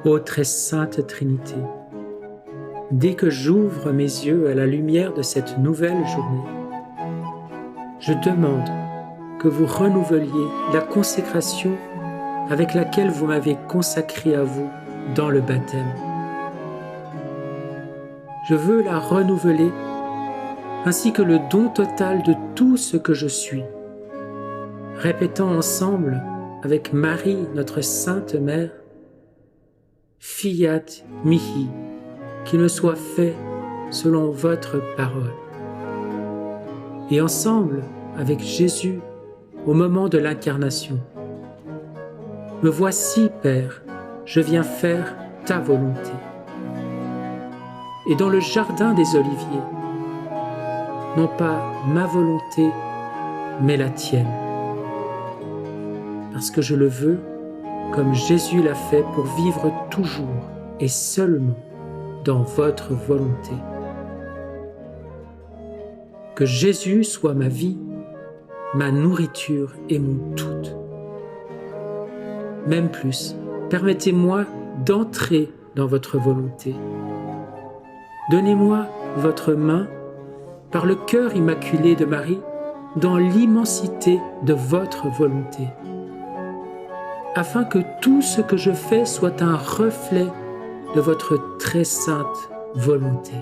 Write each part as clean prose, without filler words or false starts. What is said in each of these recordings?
Ô très sainte Trinité, dès que j'ouvre mes yeux à la lumière de cette nouvelle journée, je demande que vous renouveliez la consécration avec laquelle vous m'avez consacré à vous dans le baptême. Je veux la renouveler ainsi que le don total de tout ce que je suis, répétant ensemble avec Marie, notre Sainte Mère, Fiat mihi, qu'il me soit fait selon votre parole. Et ensemble avec Jésus au moment de l'incarnation. Me voici, Père, je viens faire ta volonté. Et dans le jardin des Oliviers, non pas ma volonté, mais la tienne. Parce que je le veux, comme Jésus l'a fait pour vivre toujours et seulement dans votre volonté. Que Jésus soit ma vie, ma nourriture et mon tout. Même plus, permettez-moi d'entrer dans votre volonté. Donnez-moi votre main par le cœur immaculé de Marie dans l'immensité de votre volonté, afin que tout ce que je fais soit un reflet de votre très sainte volonté.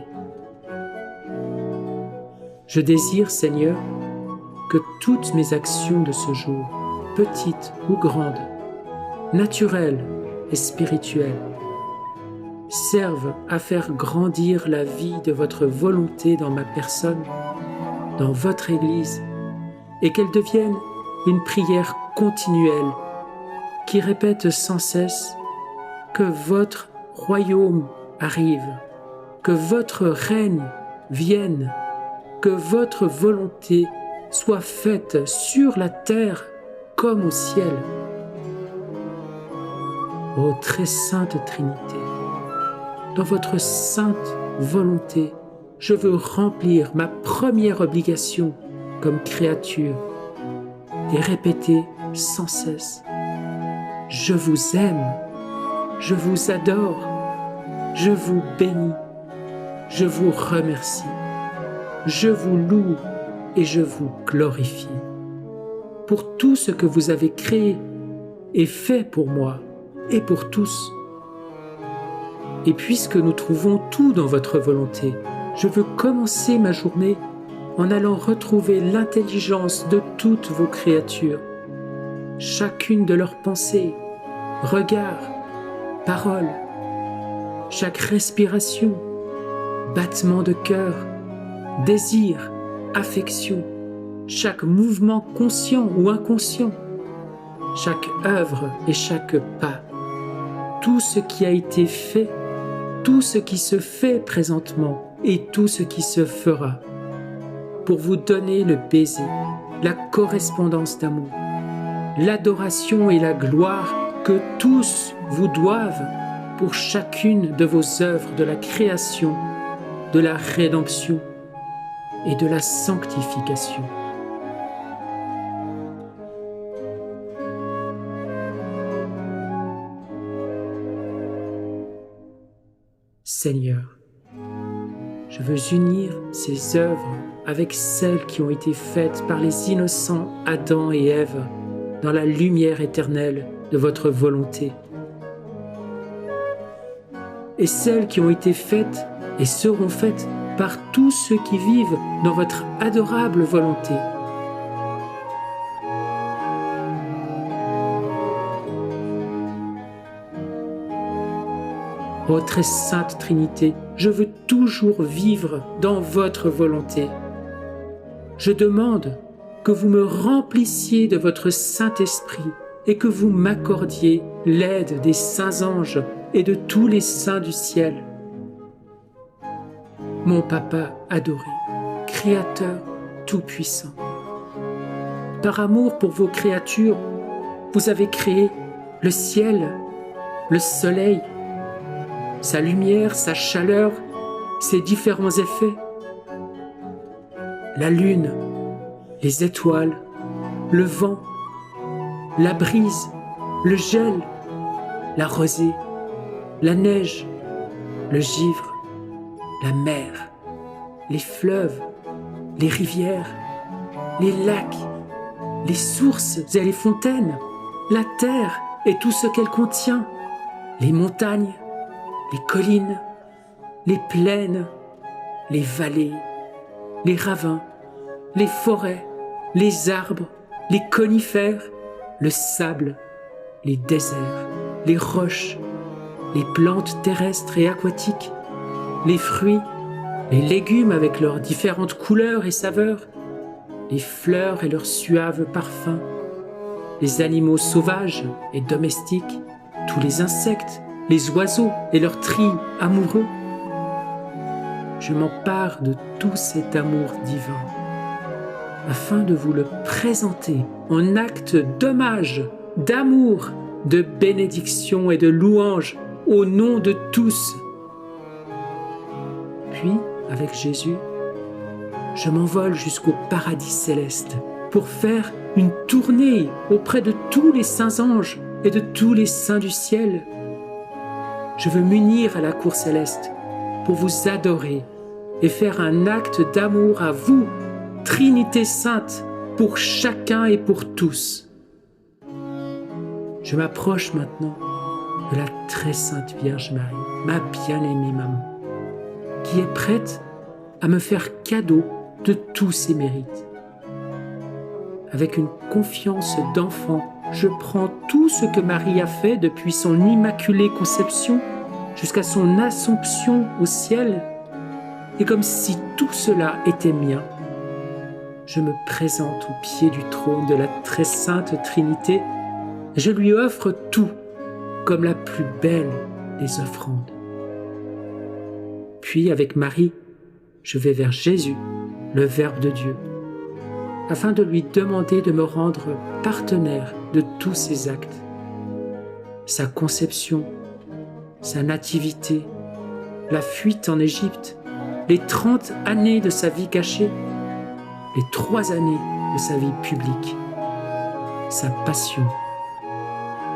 Je désire, Seigneur, que toutes mes actions de ce jour, petites ou grandes, naturelles et spirituelles, servent à faire grandir la vie de votre volonté dans ma personne, dans votre Église, et qu'elles deviennent une prière continuelle qui répète sans cesse que votre royaume arrive, que votre règne vienne, que votre volonté soit faite sur la terre comme au ciel. Ô très sainte Trinité, dans votre sainte volonté, je veux remplir ma première obligation comme créature et répéter sans cesse: je vous aime, je vous adore, je vous bénis, je vous remercie, je vous loue et je vous glorifie pour tout ce que vous avez créé et fait pour moi et pour tous. Et puisque nous trouvons tout dans votre volonté, je veux commencer ma journée en allant retrouver l'intelligence de toutes vos créatures, chacune de leurs pensées, regards, paroles, chaque respiration, battement de cœur, désir, affection, chaque mouvement conscient ou inconscient, chaque œuvre et chaque pas, tout ce qui a été fait, tout ce qui se fait présentement et tout ce qui se fera, pour vous donner le baiser, la correspondance d'amour, l'adoration et la gloire que tous vous doivent pour chacune de vos œuvres de la création, de la rédemption et de la sanctification. Seigneur, je veux unir ces œuvres avec celles qui ont été faites par les innocents Adam et Ève dans la lumière éternelle de votre volonté, et celles qui ont été faites et seront faites par tous ceux qui vivent dans votre adorable volonté. Ô très sainte Trinité, je veux toujours vivre dans votre volonté. Je demande que vous me remplissiez de votre Saint-Esprit et que vous m'accordiez l'aide des saints anges et de tous les saints du ciel. Mon Papa adoré, Créateur tout-puissant, par amour pour vos créatures, vous avez créé le ciel, le soleil, sa lumière, sa chaleur, ses différents effets, la lune, les étoiles, le vent, la brise, le gel, la rosée, la neige, le givre, la mer, les fleuves, les rivières, les lacs, les sources et les fontaines, la terre et tout ce qu'elle contient, les montagnes, les collines, les plaines, les vallées, les ravins, les forêts, les arbres, les conifères, le sable, les déserts, les roches, les plantes terrestres et aquatiques, les fruits, les légumes avec leurs différentes couleurs et saveurs, les fleurs et leurs suaves parfums, les animaux sauvages et domestiques, tous les insectes, les oiseaux et leurs trilles amoureux. Je m'empare de tout cet amour divin afin de vous le présenter en acte d'hommage, d'amour, de bénédiction et de louange au nom de tous. Puis, avec Jésus, je m'envole jusqu'au paradis céleste pour faire une tournée auprès de tous les saints anges et de tous les saints du ciel. Je veux m'unir à la cour céleste pour vous adorer et faire un acte d'amour à vous, Trinité sainte, pour chacun et pour tous. Je m'approche maintenant de la très sainte Vierge Marie, ma bien-aimée maman, qui est prête à me faire cadeau de tous ses mérites. Avec une confiance d'enfant, je prends tout ce que Marie a fait depuis son immaculée conception jusqu'à son assomption au ciel, et comme si tout cela était mien, je me présente au pied du trône de la très sainte Trinité et je lui offre tout comme la plus belle des offrandes. Puis avec Marie, je vais vers Jésus, le Verbe de Dieu, afin de lui demander de me rendre partenaire de tous ses actes, sa conception, sa nativité, la fuite en Égypte, les 30 années de sa vie cachée, les 3 années de sa vie publique, sa passion,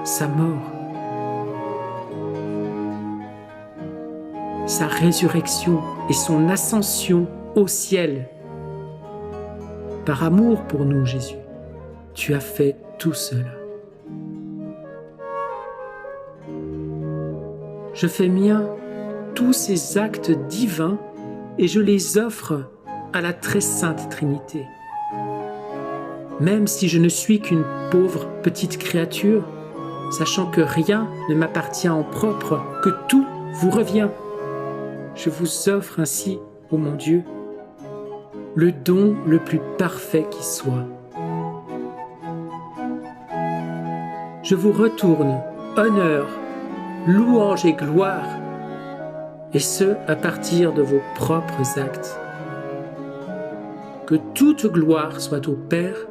sa mort, sa résurrection et son ascension au ciel. Par amour pour nous, Jésus, tu as fait tout cela. Je fais mien tous ces actes divins et je les offre à la très sainte Trinité. Même si je ne suis qu'une pauvre petite créature, sachant que rien ne m'appartient en propre, que tout vous revient, je vous offre ainsi, ô mon Dieu, le don le plus parfait qui soit. Je vous retourne honneur, louange et gloire, et ce à partir de vos propres actes. Que toute gloire soit au Père,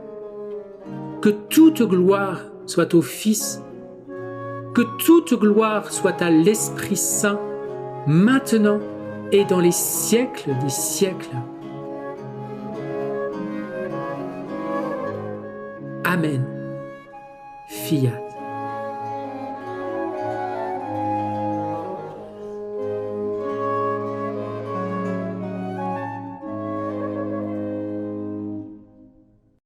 que toute gloire soit au Fils, que toute gloire soit à l'Esprit Saint, maintenant et dans les siècles des siècles. Amen. Fiat.